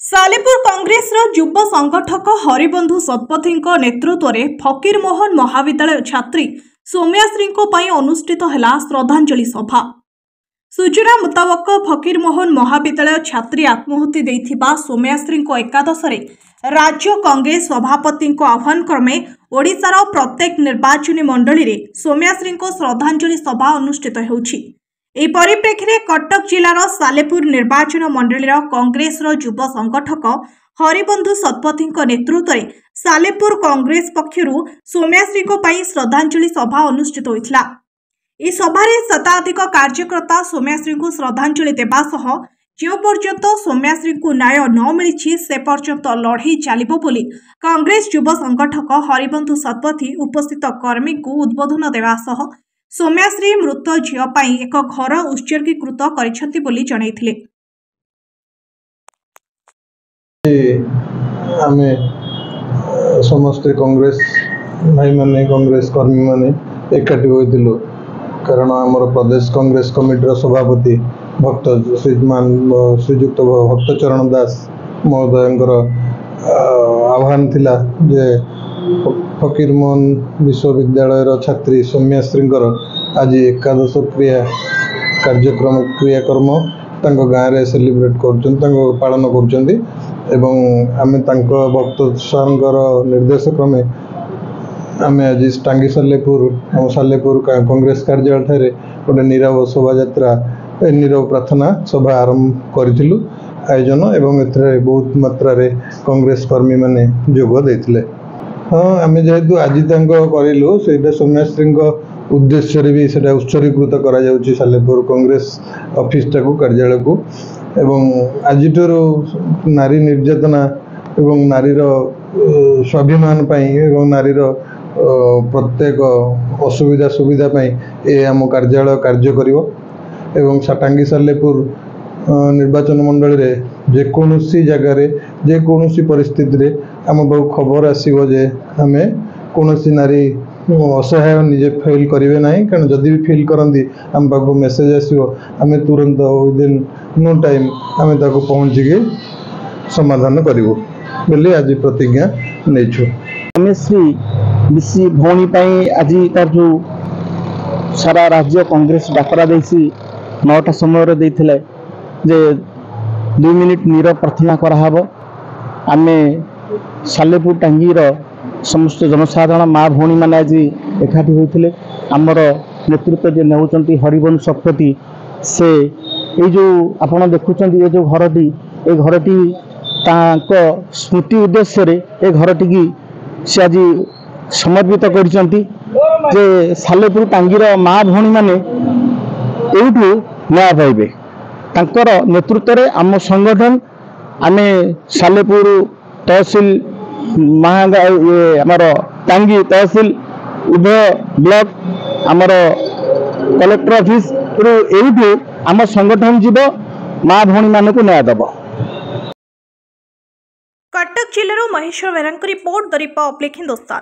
सालेपुर कांग्रेस युव संगठक हरिबंधु शतपथी नेतृत्व में फकीरमोहन महाविद्यालय छात्री सौम्याश्री अनुष्ठित है श्रद्धांजलि सभा। सूचना मुताबक फकीरमोहन महाविद्यालय छात्री आत्महुति देथिबा सौम्याश्री एकादश राज्य कांग्रेस सभापति आह्वान क्रमे ओडिशार प्रत्येक निर्वाचन मंडली में सौम्याश्री श्रद्धांजलि सभा अनुष्ठित होउछि। एही परिप्रेक्षी में कटक जिलार सालेपुर निर्वाचन मंडलीर कांग्रेस युव संगठक हरिबंधु शतपथी नेतृत्व में सालेपुर कांग्रेस पक्षर सौम्याश्री श्रद्धांजलि सभा अनुष्ठित होता। इस सभार शताधिक कार्यकर्ता सौम्याश्री को श्रद्धांजलि देवा सह जो पर्यंत सौम्याश्री को न्याय न मिली से पर्यंत लड़ई चलिबो बोली कांग्रेस युव संगठक हरिबंधु शतपथी उपस्थित कर्मी को उद्बोधन देवा सह सौम्याश्री मृत झील पाई एक घर उत्सर्गीकृत करिसेंति बोली जणाइथिले। आमे समस्त कांग्रेस भाई माने कांग्रेस कर्मी माने एकाठी होइतिलु कारण आमर प्रदेश कांग्रेस कमिटीर सभापति भक्त श्रीयुक्त भक्तचरण दास महोदयंकर आह्वान थिला जे फकीरमोहन विश्वविद्यालय छात्री सौम्याश्री आज एकादश क्रियाकर्म गाँव में सेलिब्रेट कर पालन कर भक्त सार निर्देश क्रमे आम आज टांगी सालेपुर कांग्रेस कार्यालय ठारे गोटे नीरव शोभा यात्रा नीरव प्रार्थना सभा आरंभ करूँ आयोजन एवं ए बहुत मात्रा कांग्रेस कर्मी माने जोग देथिले। हाँ आम जेहेतु आज करूँ से सौम्याश्री उद्देश्य भी से उत्सर्गीकृत करा सालेपुर कांग्रेस ऑफिस टाक कार्यालय को एवं आज नारी निर्यातना एवं नारीर स्वाभिमान एवं नारीर प्रत्येक असुविधा सुविधा ये आम कार्यालय कार्य करिवो एवं टांगी सालेपुर निर्वाचन मंडली रे जेकोसी जगार जेकोसी परिस्थिति रे आम पाक खबर आसो जे आम कौन नारी असहाय निजे फिल करेंगे ना कारण जदि भी फिल करती आम पाक मेसेज आसो आम तुरंत विदिन नो टाइम आम ताको पहुँचिकी समाधान करूँ बोली आज प्रतिज्ञा नहीं। श्री भौणी आज तार जो सारा राज्य कांग्रेस डाकरा देसी 9टा समय देते जे 2 मिनिट नीरव प्रार्थना कराहब। आम सालेपुर टांगीर समस्त जनसाधारण माँ भौणी मैंने आज एकाठी होते आमर नेतृत्व जे नौकरी हरिबंधु शतपथी से ये जो आप देखुं ये जो घरटी ये घरटी स्मृति उद्देश्य ये घरटी की से आज समर्पित कर सालेपुर टांगीर माँ भौणी मैंने यू न्याय पाइबे तांकर नेतृत्व में आम संगठन आम सालेपुर तहसील आमर टांगी तहसील उभय ब्लॉक आमर कलेक्टर ऑफिस यू आम संगठन जीव माँ भौणी मान को न्याय दब। कटक जिलार महेश्वर बेरा रिपोर्ट द रिपब्लिक हिंदुस्तान।